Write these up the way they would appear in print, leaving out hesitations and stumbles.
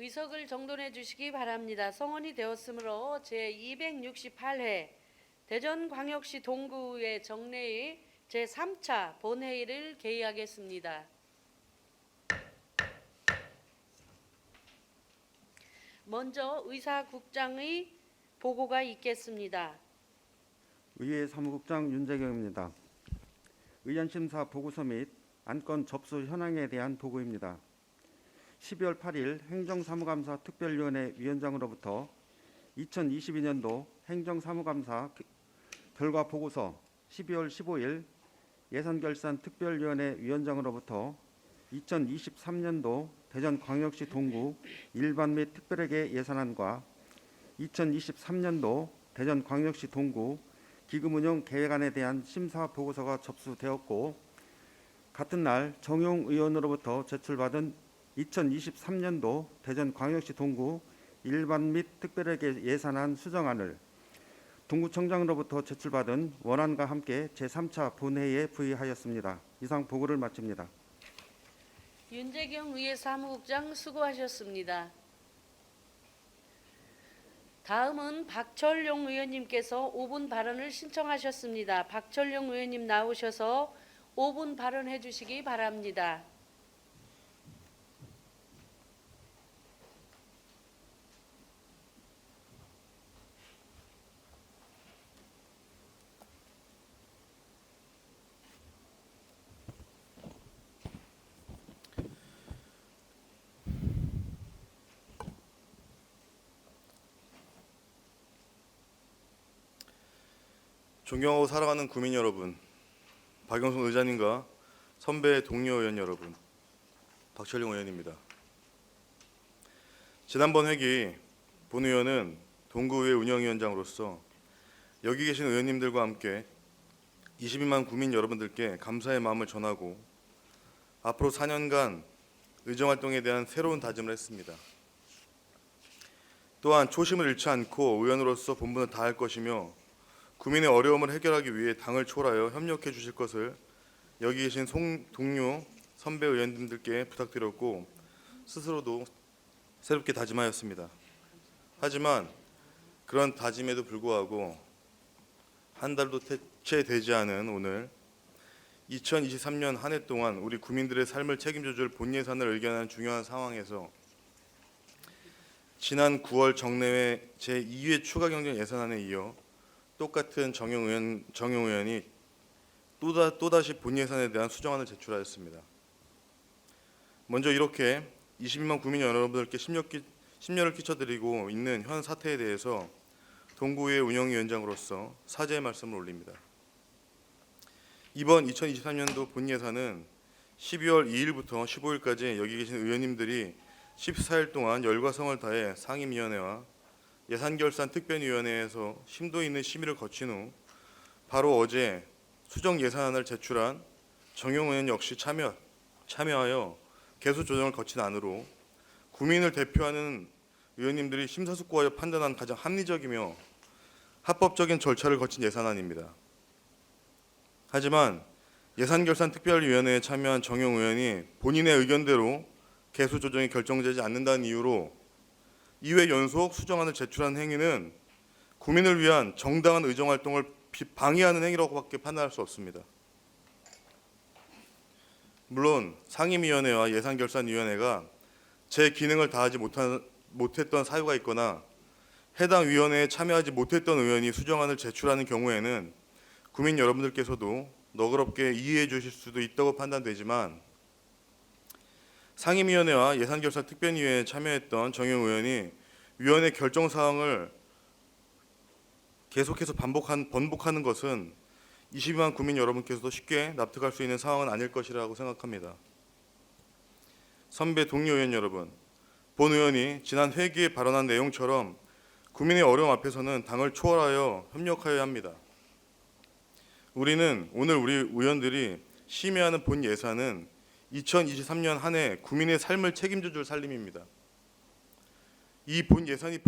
의석을 정돈해 주시기 바랍니다. 성원이 되었으므로 제268회 대전광역시 동구의 정례의 제3차 본회의를 개의하겠습니다. 먼저 의사국장의 보고가 있겠습니다. 의회 사무국장 윤재경입니다. 의원심사 보고서 및 안건 접수 현황에 대한 보고입니다. 12월 8일 행정사무감사 특별위원회 위원장으로부터 2022년도 행정사무감사 결과 보고서, 12월 15일 예산결산 특별위원회 위원장으로부터 2023년도 대전광역시 동구 일반 및 특별회계 예산안과 2023년도 대전광역시 동구 기금운용 계획안에 대한 심사 보고서가 접수되었고, 같은 날 정용 의원으로부터 제출받은 2023년도 대전광역시 동구 일반 및 특별회계 예산안 수정안을 동구청장으로부터 제출받은 원안과 함께 제3차 본회의에 부의하였습니다. 이상 보고를 마칩니다. 윤재경 의회 사무국장 수고하셨습니다. 다음은 박철용 의원님께서 5분 발언을 신청하셨습니다. 박철용 의원님 나오셔서 5분 발언해 주시기 바랍니다. 존경하고 사랑하는 구민 여러분, 박영선 의장님과 선배 동료 의원 여러분, 박철용 의원입니다. 지난번 회기 본 의원은 동구의회 운영위원장으로서 여기 계신 의원님들과 함께 22만 구민 여러분들께 감사의 마음을 전하고 앞으로 4년간 의정활동에 대한 새로운 다짐을 했습니다. 또한 초심을 잃지 않고 의원으로서 본분을 다할 것이며 구민의 어려움을 해결하기 위해 당을 초월하여 협력해 주실 것을 여기 계신 동료 선배 의원님들께 부탁드렸고, 스스로도 새롭게 다짐하였습니다. 하지만 그런 다짐에도 불구하고 한 달도 채 되지 않은 오늘 2023년 한 해 동안 우리 구민들의 삶을 책임져 줄 본예산을 의견하는 중요한 상황에서 지난 9월 정례회 제2회 추가경정 예산안에 이어 똑같은 정용 의원이 또다시 본예산에 대한 수정안을 제출하였습니다. 먼저 이렇게 22만 구민 여러분들께 심려를 끼쳐드리고 있는 현 사태에 대해서 동구의회 운영위원장으로서 사죄의 말씀을 올립니다. 이번 2023년도 본예산은 12월 2일부터 15일까지 여기 계신 의원님들이 14일 동안 열과 성을 다해 상임위원회와 예산결산특별위원회에서 심도 있는 심의를 거친 후 바로 어제 수정 예산안을 제출한 정용 의원 역시 참여하여 개수 조정을 거친 안으로 구민을 대표하는 의원님들이 심사숙고하여 판단한 가장 합리적이며 합법적인 절차를 거친 예산안입니다. 하지만 예산결산특별위원회에 참여한 정용 의원이 본인의 의견대로 개수 조정이 결정되지 않는다는 이유로 2회 연속 수정안을 제출한 행위는 구민을 위한 정당한 의정활동을 방해하는 행위라고밖에 판단할 수 없습니다. 물론 상임위원회와 예산결산위원회가 제 기능을 다하지 못했던 사유가 있거나 해당 위원회에 참여하지 못했던 의원이 수정안을 제출하는 경우에는 구민 여러분들께서도 너그럽게 이해해 주실 수도 있다고 판단되지만, 상임위원회와 예산결산특별위원회에 참여했던 정용 의원이 위원회 결정 사항을 계속해서 번복하는 것은 22만 구민 여러분께서도 쉽게 납득할 수 있는 상황은 아닐 것이라고 생각합니다. 선배 동료 의원 여러분, 본 의원이 지난 회기에 발언한 내용처럼 구민의 어려움 앞에서는 당을 초월하여 협력하여야 합니다. 우리는 오늘 우리 의원들이 심의하는 본 예산은 2023년 한 해 구민의 삶을 책임져 줄 살림입니다. 이 본 예산이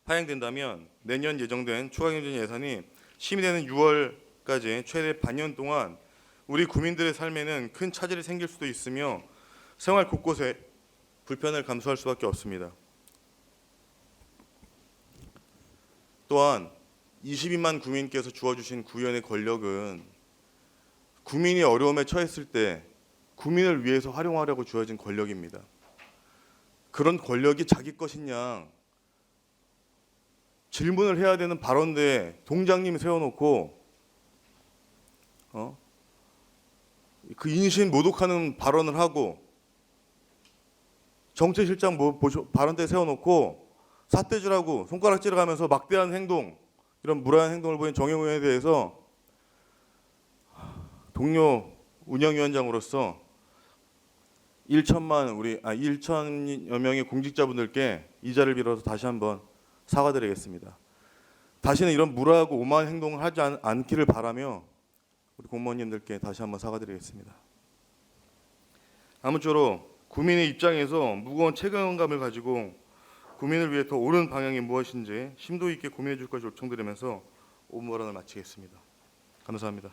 파행된다면 내년 예정된 추가경정 예산이 심의되는 6월까지 최대 반년 동안 우리 구민들의 삶에는 큰 차질이 생길 수도 있으며 생활 곳곳에 불편을 감수할 수밖에 없습니다. 또한 22만 국민께서 주어주신 구의원의 권력은 국민이 어려움에 처했을 때 국민을 위해서 활용하려고 주어진 권력입니다. 그런 권력이 자기 것이냐 질문을 해야 되는 발언대에 동장님 세워놓고 그 인신 모독하는 발언을 하고 정책실장 발언대에 세워놓고 삿대질하고 손가락질하면서 막대한 행동, 이런 무례한 행동을 보인 정영 의원에 대해서 동료 운영위원장으로서 1천여 명의 공직자분들께 이 자리를 빌어서 다시 한번 사과드리겠습니다. 다시는 이런 무례하고 오만한 행동을 하지 않기를 바라며 우리 공무원님들께 다시 한번 사과드리겠습니다. 아무쪼록 국민의 입장에서 무거운 책임감을 가지고 국민을 위해 더 옳은 방향이 무엇인지 심도 있게 고민해 줄 것을 요청드리면서 5분 발언을 마치겠습니다. 감사합니다.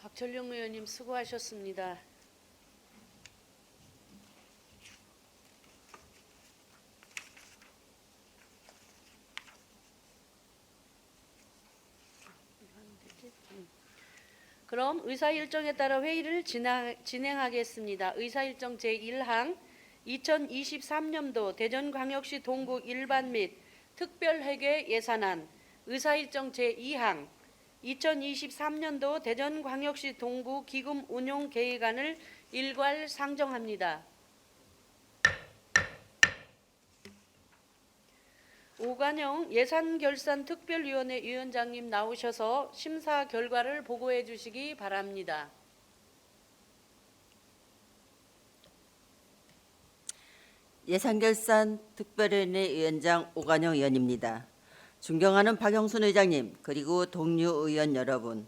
박철룡 의원님 수고하셨습니다. 그럼 의사 일정에 따라 회의를 진행하겠습니다. 의사 일정 제1항 2023년도 대전광역시 동구 일반 및 특별회계 예산안, 의사 일정 제2항 2023년도 대전광역시 동구 기금 운용 계획안을 일괄 상정합니다. 오관영 예산결산특별위원회 위원장님 나오셔서 심사 결과를 보고해 주시기 바랍니다. 예산결산특별위원회 위원장 오관영 의원입니다. 존경하는 박영순 의장님 그리고 동료 의원 여러분,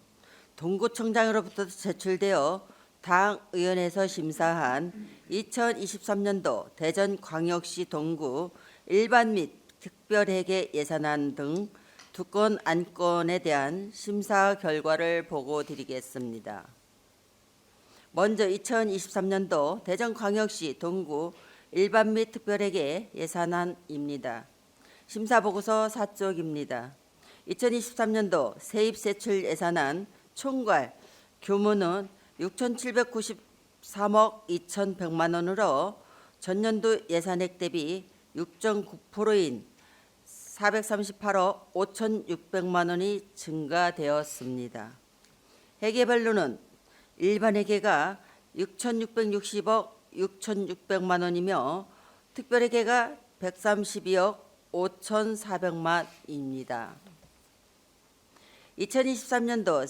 동구청장으로부터 제출되어 당의원에서 심사한 2023년도 대전광역시 동구 일반 및 특별회계 예산안 등 두 건 안건에 대한 심사 결과를 보고드리겠습니다. 먼저 2023년도 대전광역시 동구 일반 및 특별회계 예산안입니다. 심사보고서 4쪽입니다. 2023년도 세입세출 예산안 총괄 규모는 6,793억 2,100만 원으로 전년도 예산액 대비 6.9%인 438억 5,600만 원이 증가되었습니다. 회계별로는 일반 회계가 6,660억 6,600만 원이며 특별회계가 132억 5,400만 원입니다. 2023년도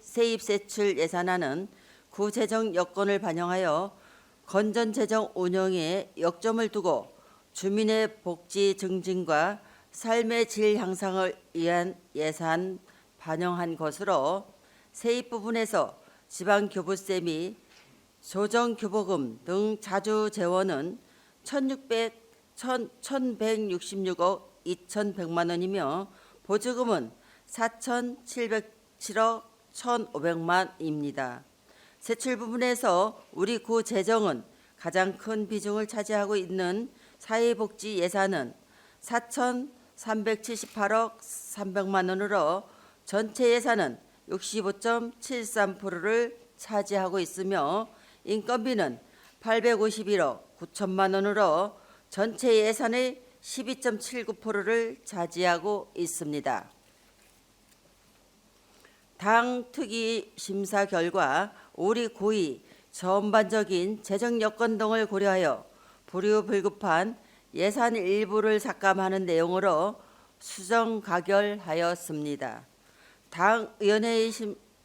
세입세출 예산안은 구재정 여건을 반영하여 건전재정 운영에 역점을 두고 주민의 복지 증진과 삶의 질 향상을 위한 예산 반영한 것으로 세입 부분에서 지방교부세 및 조정교부금 등 자주 재원은 1,166억 2,100만 원이며 보조금은 4,707억 1,500만 원입니다. 세출 부분에서 우리 구 재정은 가장 큰 비중을 차지하고 있는 사회복지 예산은 4,378억 300만 원으로 전체 예산은 65.73%를 차지하고 있으며 인건비는 851억 9천만 원으로 전체 예산의 12.79%를 차지하고 있습니다. 당 특위 심사 결과 우리 고의 전반적인 재정 여건 등을 고려하여 불효불급한 예산 일부를 삭감하는 내용으로 수정 가결하였습니다. 당 의원회의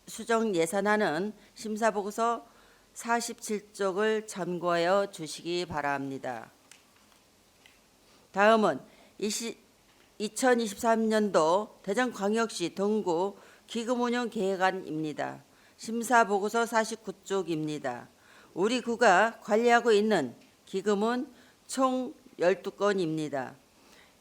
수정 예산안은 심사보고서 47쪽을 참고하여 주시기 바랍니다. 다음은 2023년도 대전광역시 동구 기금운용 계획안입니다. 심사보고서 49쪽입니다. 우리 구가 관리하고 있는 기금은 총 12건입니다.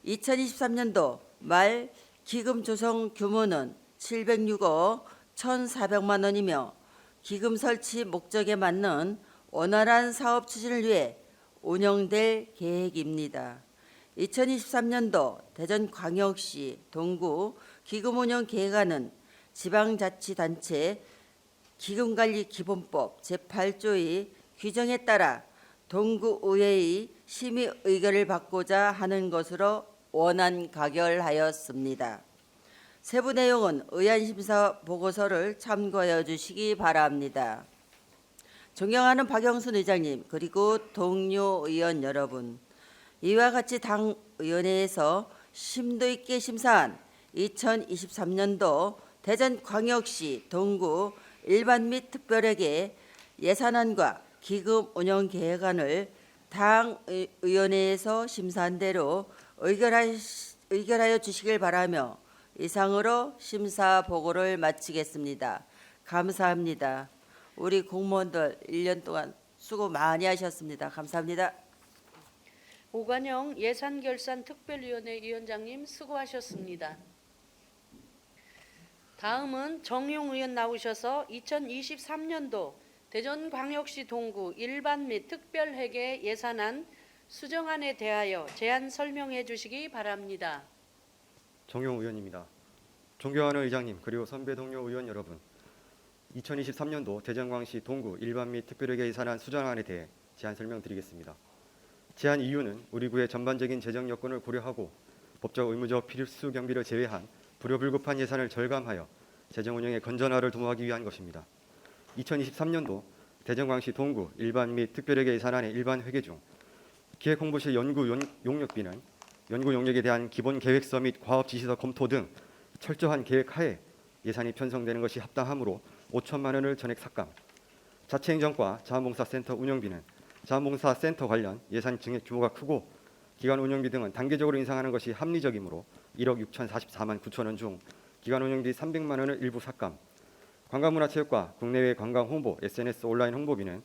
2023년도 말 기금 조성 규모는 706억 1,400만 원이며 기금 설치 목적에 맞는 원활한 사업 추진을 위해 운영될 계획입니다. 2023년도 대전광역시 동구 기금운영계획안은 지방자치단체 기금관리기본법 제8조의 규정에 따라 동구의회의 심의 의결을 받고자 하는 것으로 원안 가결하였습니다. 세부 내용은 의안심사 보고서를 참고하여 주시기 바랍니다. 존경하는 박영순 의장님 그리고 동료 의원 여러분, 이와 같이 당 의원회에서 심도 있게 심사한 2023년도 대전광역시 동구 일반 및 특별회계 예산안과 기금 운영 계획안을 당 의원회에서 심사한 대로 의결하여 주시길 바라며 이상으로 심사 보고를 마치겠습니다. 감사합니다. 우리 공무원들 1년 동안 수고 많이 하셨습니다. 감사합니다. 오관영 예산결산특별위원회 위원장님 수고하셨습니다. 다음은 정용 의원 나오셔서 2023년도 대전광역시 동구 일반 및 특별회계 예산안 수정안에 대하여 제안 설명해 주시기 바랍니다. 정용 의원입니다. 존경하는 의장님 그리고 선배 동료 의원 여러분, 2023년도 대전광시 동구 일반 및 특별회계 예산안 수정안에 대해 제안 설명드리겠습니다. 제안 이유는 우리 구의 전반적인 재정 여건을 고려하고 법적 의무적 필수 경비를 제외한 불효불급한 예산을 절감하여 재정 운영의 건전화를 도모하기 위한 것입니다. 2023년도 대전광시 동구 일반 및 특별회계 예산안의 일반 회계 중 기획홍보실 연구 용역비는 연구 용역에 대한 기본 계획서 및 과업 지시서 검토 등 철저한 계획 하에 예산이 편성되는 것이 합당하므로 5천만 원을 전액 삭감. 자치행정과 자원봉사센터 운영비는 자원봉사센터 관련 예산 증액 규모가 크고 기관 운영비 등은 단계적으로 인상하는 것이 합리적이므로 1억 6,044만 9천 원 중 기관 운영비 300만 원을 일부 삭감. 관광문화체육과 국내외 관광 홍보, SNS 온라인 홍보비는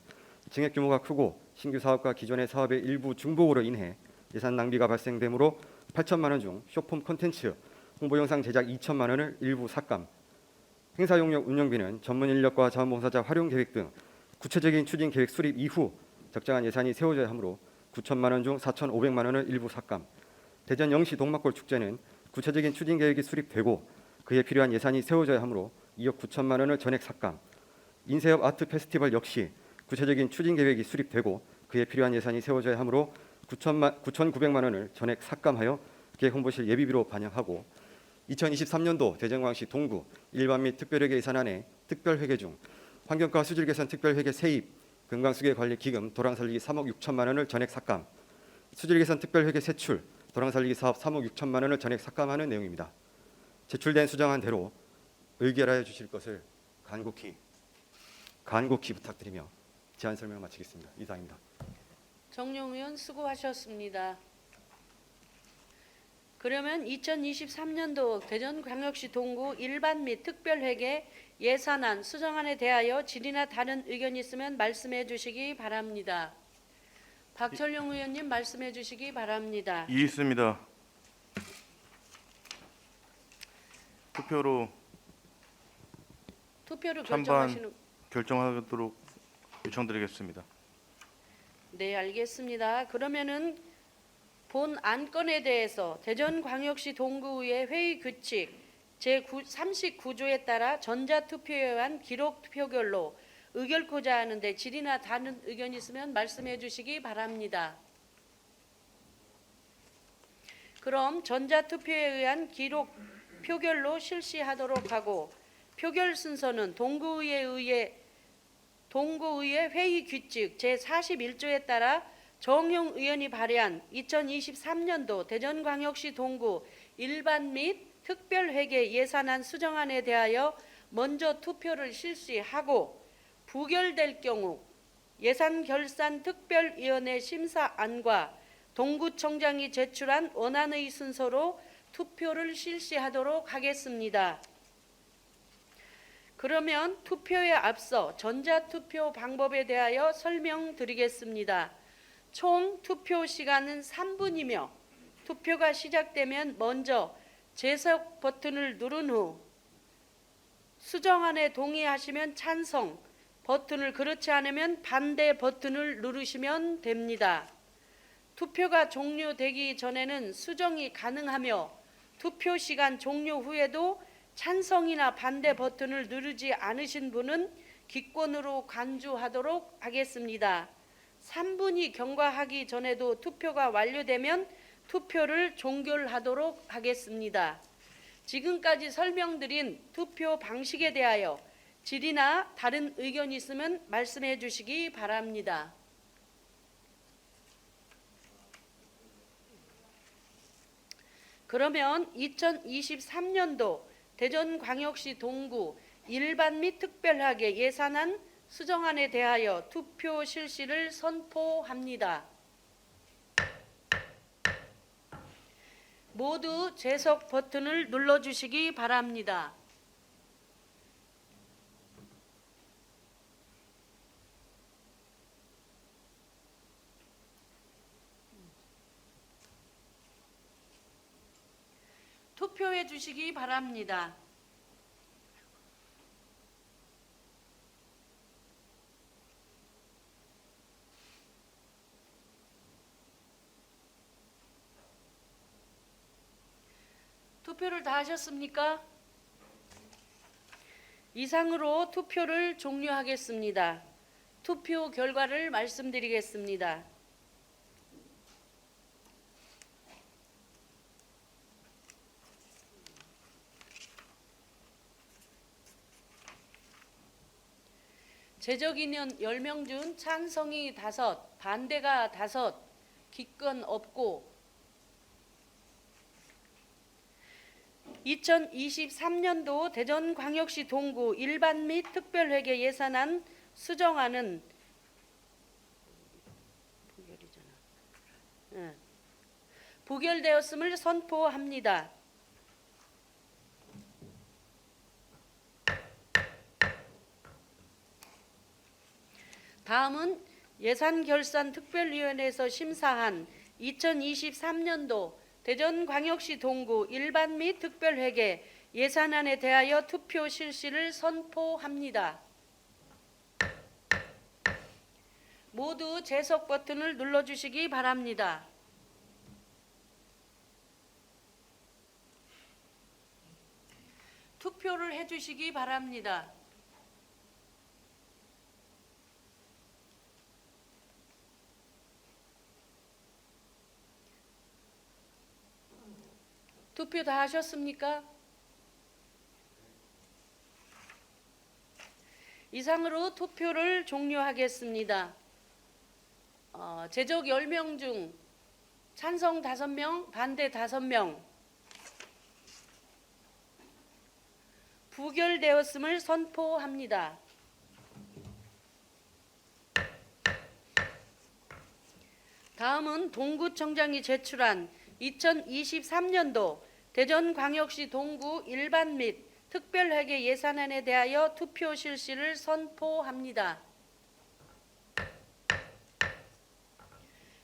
증액 규모가 크고 신규 사업과 기존의 사업의 일부 중복으로 인해 예산 낭비가 발생되므로 8천만 원 중 쇼폼 콘텐츠 홍보 영상 제작 2천만 원을 일부 삭감. 행사 용역 운영비는 전문 인력과 자원봉사자 활용 계획 등 구체적인 추진 계획 수립 이후 적정한 예산이 세워져야 하므로 9천만 원 중 4,500만 원을 일부 삭감. 대전 영시 동막골 축제는 구체적인 추진 계획이 수립되고 그에 필요한 예산이 세워져야 하므로 2억 9천만 원을 전액 삭감. 인쇄업 아트 페스티벌 역시 구체적인 추진 계획이 수립되고 그에 필요한 예산이 세워져야 하므로 9,900만 원을 전액 삭감하여 계획 홍보실 예비비로 반영하고 2023년도 대전광시 동구 일반 및 특별회계 예산안의 특별회계 중 환경과 수질 개선 특별회계 세입, 금강수계 관리 기금 도랑살리기 3억 6천만 원을 전액 삭감, 수질 개선 특별회계 세출, 도랑살리기 사업 3억 6천만 원을 전액 삭감하는 내용입니다. 제출된 수정안대로 의결하여 주실 것을 간곡히 부탁드리며 제안 설명 마치겠습니다. 이상입니다. 정용 의원 수고하셨습니다. 그러면 2023년도 대전광역시 동구 일반 및 특별회계 예산안 수정안에 대하여 질의나 다른 의견이 있으면 말씀해 주시기 바랍니다. 박철용 의원님 말씀해 주시기 바랍니다. 이의 있습니다. 투표로 찬반 결정하도록 요청드리겠습니다. 네, 알겠습니다. 그러면은 본 안건에 대해서 대전광역시 동구의 회의 규칙 제39조에 따라 전자투표에 의한 기록 표결로 의결코자 하는데 질의나 다른 의견이 있으면 말씀해 주시기 바랍니다. 그럼 전자투표에 의한 기록 표결로 실시하도록 하고 표결 순서는 동구의회 회의 규칙 제41조에 따라 정용 의원이 발의한 2023년도 대전광역시 동구 일반 및 특별회계 예산안 수정안에 대하여 먼저 투표를 실시하고 부결될 경우 예산결산특별위원회 심사안과 동구청장이 제출한 원안의 순서로 투표를 실시하도록 하겠습니다. 그러면 투표에 앞서 전자투표 방법에 대하여 설명드리겠습니다. 총 투표 시간은 3분이며 투표가 시작되면 먼저 재석 버튼을 누른 후 수정안에 동의하시면 찬성, 버튼을 그렇지 않으면 반대 버튼을 누르시면 됩니다. 투표가 종료되기 전에는 수정이 가능하며 투표 시간 종료 후에도 찬성이나 반대 버튼을 누르지 않으신 분은 기권으로 간주하도록 하겠습니다. 3분이 경과하기 전에도 투표가 완료되면 투표를 종결하도록 하겠습니다. 지금까지 설명드린 투표 방식에 대하여 질의나 다른 의견이 있으면 말씀해 주시기 바랍니다. 그러면 2023년도 대전광역시 동구 일반 및 특별하게 예산안 수정안에 대하여 투표 실시를 선포합니다. 모두 재석 버튼을 눌러주시기 바랍니다. 투표해 주시기 바랍니다. 투표를 다 하셨습니까? 이상으로 투표를 종료하겠습니다. 투표 결과를 말씀드리겠습니다. 제적인원 10명 중 찬성이 5, 반대가 5, 기권 없고 2023년도 대전광역시 동구 일반 및 특별회계 예산안 수정안은 부결되었음을 선포합니다. 다음은 예산결산특별위원회에서 심사한 2023년도 대전광역시 동구 일반 및 특별회계 예산안에 대하여 투표 실시를 선포합니다. 모두 재석 버튼을 눌러주시기 바랍니다. 투표를 해주시기 바랍니다. 투표 다 하셨습니까? 이상으로 투표를 종료하겠습니다. 제적 10명 중 찬성 5명, 반대 5명, 부결되었음을 선포합니다. 다음은 동구청장이 제출한 2023년도 대전광역시 동구 일반 및 특별회계 예산안에 대하여 투표 실시를 선포합니다.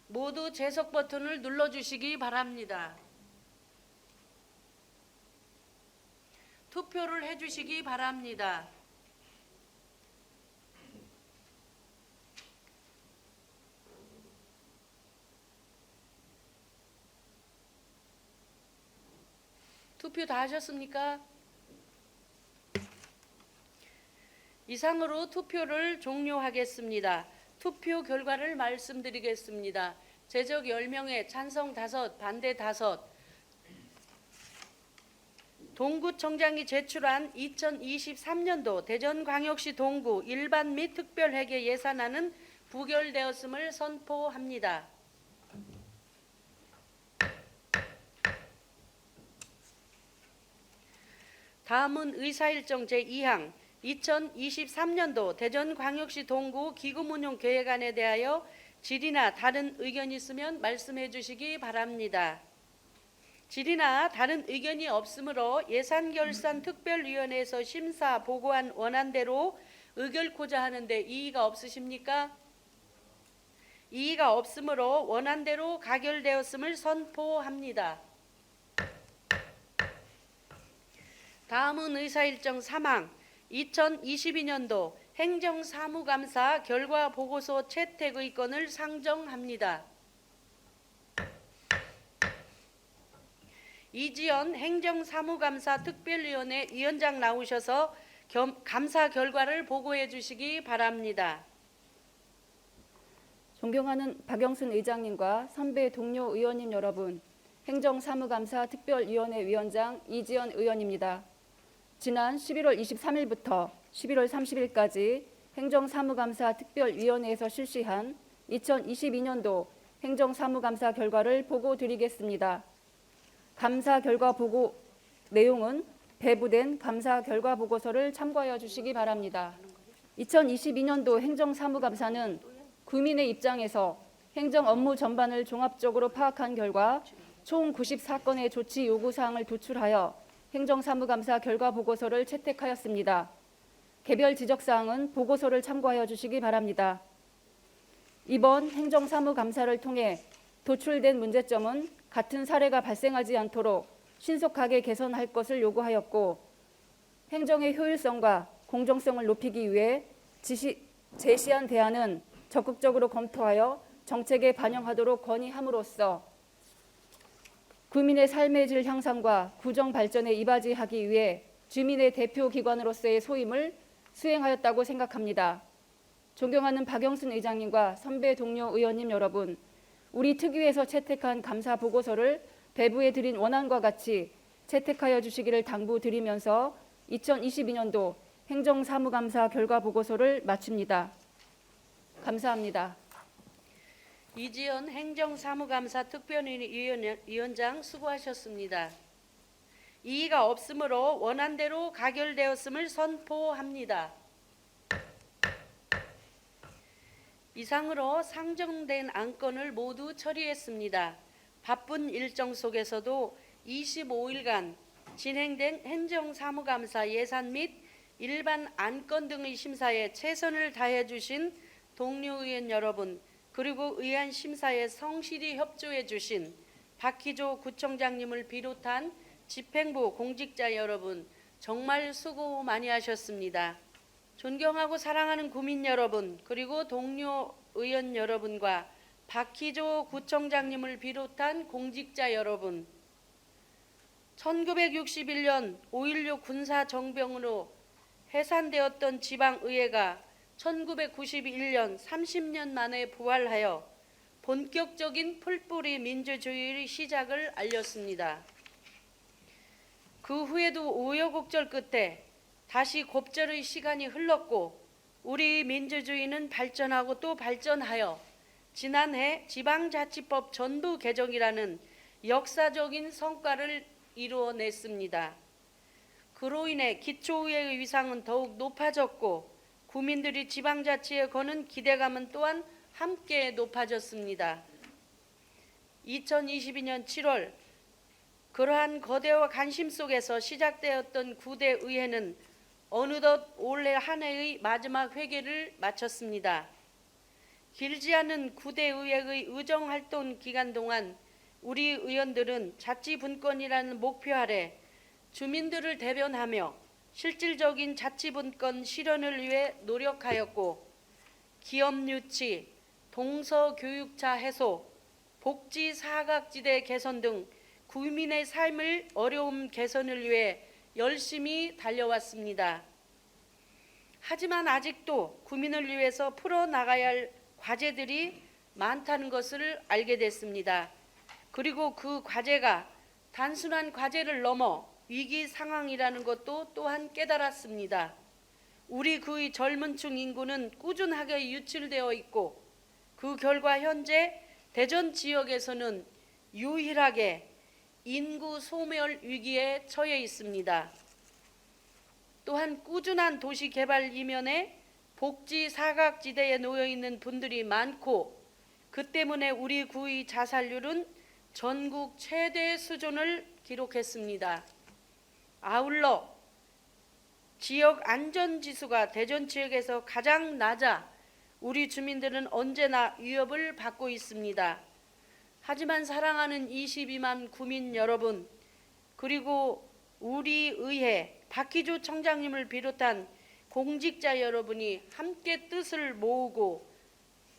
모두 재석 버튼을 눌러주시기 바랍니다. 투표를 해주시기 바랍니다. 투표 다 하셨습니까? 이상으로 투표를 종료하겠습니다. 투표 결과를 말씀드리겠습니다. 제적 10명에 찬성 5, 반대 5. 동구청장이 제출한 2023년도 대전광역시 동구 일반 및 특별회계 예산안은 부결되었음을 선포합니다. 다음은 의사일정 제2항 2023년도 대전광역시 동구 기금운용 계획안에 대하여 질의나 다른 의견이 있으면 말씀해 주시기 바랍니다. 질의나 다른 의견이 없으므로 예산결산특별위원회에서 심사 보고한 원안대로 의결코자 하는데 이의가 없으십니까? 이의가 없으므로 원안대로 가결되었음을 선포합니다. 다음은 의사일정 3항 2022년도 행정사무감사 결과 보고서 채택 의건을 상정합니다. 이지연 행정사무감사 특별위원회 위원장 나오셔서 감사 결과를 보고해 주시기 바랍니다. 존경하는 박영순 의장님과 선배 동료 의원님 여러분, 행정사무감사 특별위원회 위원장 이지연 의원입니다. 지난 11월 23일부터 11월 30일까지 행정사무감사 특별위원회에서 실시한 2022년도 행정사무감사 결과를 보고 드리겠습니다. 감사 결과 보고 내용은 배부된 감사 결과 보고서를 참고하여 주시기 바랍니다. 2022년도 행정사무감사는 구민의 입장에서 행정 업무 전반을 종합적으로 파악한 결과 총 94건의 조치 요구사항을 도출하여 행정사무감사 결과 보고서를 채택하였습니다. 개별 지적사항은 보고서를 참고하여 주시기 바랍니다. 이번 행정사무감사를 통해 도출된 문제점은 같은 사례가 발생하지 않도록 신속하게 개선할 것을 요구하였고, 행정의 효율성과 공정성을 높이기 위해 제시한 대안은 적극적으로 검토하여 정책에 반영하도록 건의함으로써 국민의 삶의 질 향상과 구정 발전에 이바지하기 위해 주민의 대표 기관으로서의 소임을 수행하였다고 생각합니다. 존경하는 박영순 의장님과 선배 동료 의원님 여러분, 우리 특위에서 채택한 감사 보고서를 배부해 드린 원안과 같이 채택하여 주시기를 당부드리면서 2022년도 행정사무감사 결과 보고서를 마칩니다. 감사합니다. 이지연 행정사무감사 특별위원장 수고하셨습니다. 이의가 없으므로 원안대로 가결되었음을 선포합니다. 이상으로 상정된 안건을 모두 처리했습니다. 바쁜 일정 속에서도 25일간 진행된 행정사무감사 예산 및 일반 안건 등의 심사에 최선을 다해 주신 동료 의원 여러분, 그리고 의안 심사에 성실히 협조해 주신 박희조 구청장님을 비롯한 집행부 공직자 여러분, 정말 수고 많이 하셨습니다. 존경하고 사랑하는 구민 여러분, 그리고 동료 의원 여러분과 박희조 구청장님을 비롯한 공직자 여러분, 1961년 5.16 군사정병으로 해산되었던 지방의회가 1991년 30년 만에 부활하여 본격적인 풀뿌리 민주주의의 시작을 알렸습니다. 그 후에도 우여곡절 끝에 다시 곱절의 시간이 흘렀고, 우리 민주주의는 발전하고 또 발전하여 지난해 지방자치법 전부 개정이라는 역사적인 성과를 이루어냈습니다. 그로 인해 기초의회의 위상은 더욱 높아졌고, 국민들이 지방자치에 거는 기대감은 또한 함께 높아졌습니다. 2022년 7월 그러한 거대와 관심 속에서 시작되었던 9대 의회는 어느덧 올해 한 해의 마지막 회계를 마쳤습니다. 길지 않은 9대 의회의 의정활동 기간 동안 우리 의원들은 자치분권이라는 목표 아래 주민들을 대변하며 실질적인 자치분권 실현을 위해 노력하였고, 기업 유치, 동서교육차 해소, 복지 사각지대 개선 등 국민의 삶의 어려움 개선을 위해 열심히 달려왔습니다. 하지만 아직도 국민을 위해서 풀어나가야 할 과제들이 많다는 것을 알게 됐습니다. 그리고 그 과제가 단순한 과제를 넘어 위기 상황이라는 것도 또한 깨달았습니다. 우리 그의 젊은 층 인구는 꾸준하게 유출되어 있고, 그 결과 현재 대전 지역에서는 유일하게 인구 소멸 위기에 처해 있습니다. 또한 꾸준한 도시 개발 이면에 복지 사각지대에 놓여 있는 분들이 많고, 그 때문에 우리 구의 자살률은 전국 최대 수준을 기록했습니다. 아울러 지역 안전지수가 대전 지역에서 가장 낮아 우리 주민들은 언제나 위협을 받고 있습니다. 하지만 사랑하는 22만 구민 여러분, 그리고 우리 의회 박희조 청장님을 비롯한 공직자 여러분이 함께 뜻을 모으고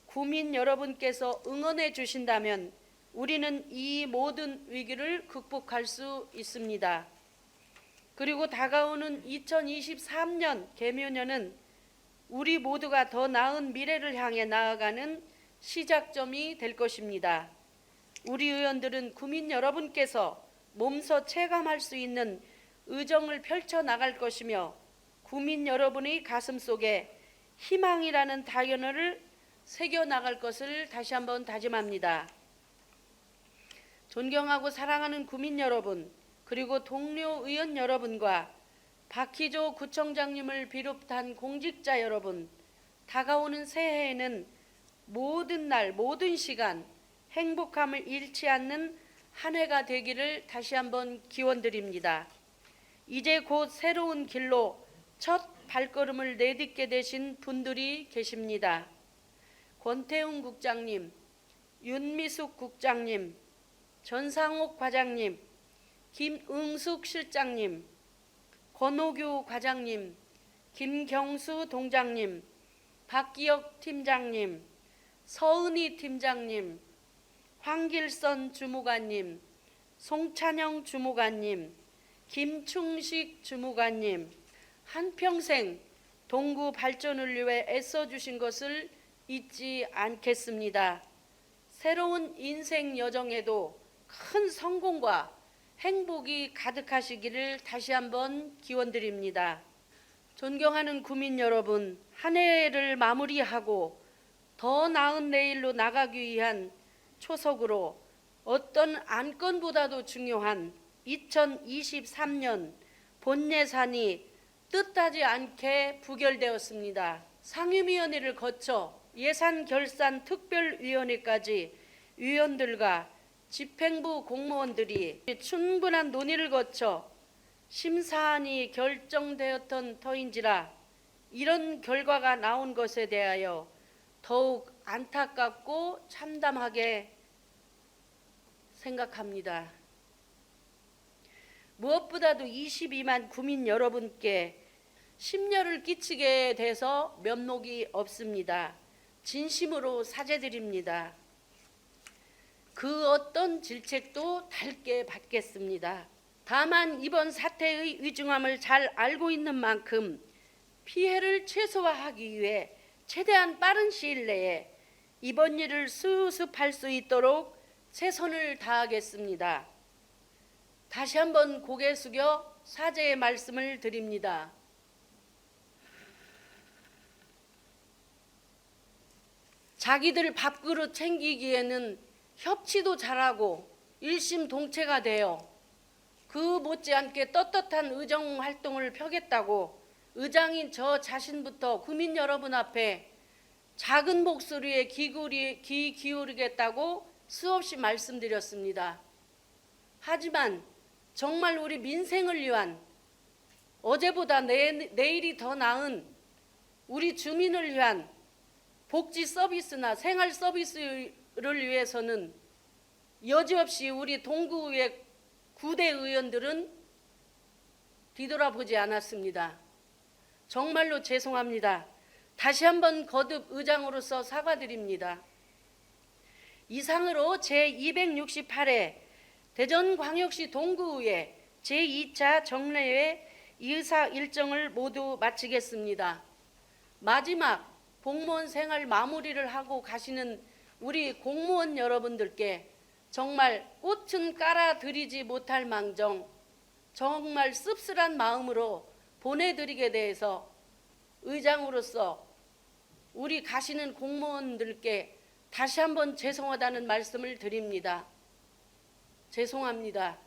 구민 여러분께서 응원해 주신다면 우리는 이 모든 위기를 극복할 수 있습니다. 그리고 다가오는 2023년 개묘년은 우리 모두가 더 나은 미래를 향해 나아가는 시작점이 될 것입니다. 우리 의원들은 구민 여러분께서 몸소 체감할 수 있는 의정을 펼쳐 나갈 것이며 구민 여러분의 가슴 속에 희망이라는 다연어를 새겨 나갈 것을 다시 한번 다짐합니다. 존경하고 사랑하는 구민 여러분, 그리고 동료 의원 여러분과 박희조 구청장님을 비롯한 공직자 여러분, 다가오는 새해에는 모든 날, 모든 시간 행복함을 잃지 않는 한 해가 되기를 다시 한번 기원드립니다. 이제 곧 새로운 길로 첫 발걸음을 내딛게 되신 분들이 계십니다. 권태웅 국장님, 윤미숙 국장님, 전상옥 과장님, 김응숙 실장님, 권오규 과장님, 김경수 동장님, 박기혁 팀장님, 서은희 팀장님, 황길선 주무관님, 송찬영 주무관님, 김충식 주무관님, 한평생 동구 발전을 위해 애써주신 것을 잊지 않겠습니다. 새로운 인생 여정에도 큰 성공과 행복이 가득하시기를 다시 한번 기원드립니다. 존경하는 구민 여러분, 한 해를 마무리하고 더 나은 내일로 나가기 위한 초석으로 어떤 안건보다도 중요한 2023년 본예산이 뜻하지 않게 부결되었습니다. 상임위원회를 거쳐 예산결산특별위원회까지 위원들과 집행부 공무원들이 충분한 논의를 거쳐 심사안이 결정되었던 터인지라 이런 결과가 나온 것에 대하여 더욱 안타깝고 참담하게 생각합니다. 무엇보다도 22만 구민 여러분께 심려를 끼치게 돼서 면목이 없습니다. 진심으로 사죄드립니다. 그 어떤 질책도 달게 받겠습니다. 다만 이번 사태의 위중함을 잘 알고 있는 만큼 피해를 최소화하기 위해 최대한 빠른 시일 내에 이번 일을 수습할 수 있도록 최선을 다하겠습니다. 다시 한번 고개 숙여 사죄의 말씀을 드립니다. 자기들 밥그릇 챙기기에는 협치도 잘하고 일심동체가 되어 그 못지않게 떳떳한 의정 활동을 펴겠다고 의장인 저 자신부터 구민 여러분 앞에 작은 목소리에 귀 기울이겠다고 수없이 말씀드렸습니다. 하지만 정말 우리 민생을 위한 어제보다 내일이 더 나은 우리 주민을 위한 복지 서비스나 생활 서비스를 위해서는 여지없이 우리 동구의 9대 의원들은 뒤돌아보지 않았습니다. 정말로 죄송합니다. 다시 한번 거듭 의장으로서 사과드립니다. 이상으로 제268회 대전광역시 동구의회 제2차 정례회 의사 일정을 모두 마치겠습니다. 마지막 공무원 생활 마무리를 하고 가시는 우리 공무원 여러분들께 정말 꽃은 깔아드리지 못할 망정 정말 씁쓸한 마음으로 보내드리게 돼서 의장으로서 우리 가시는 공무원들께 다시 한번 죄송하다는 말씀을 드립니다. 죄송합니다.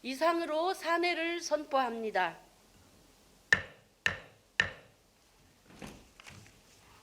이상으로 사내를 선포합니다.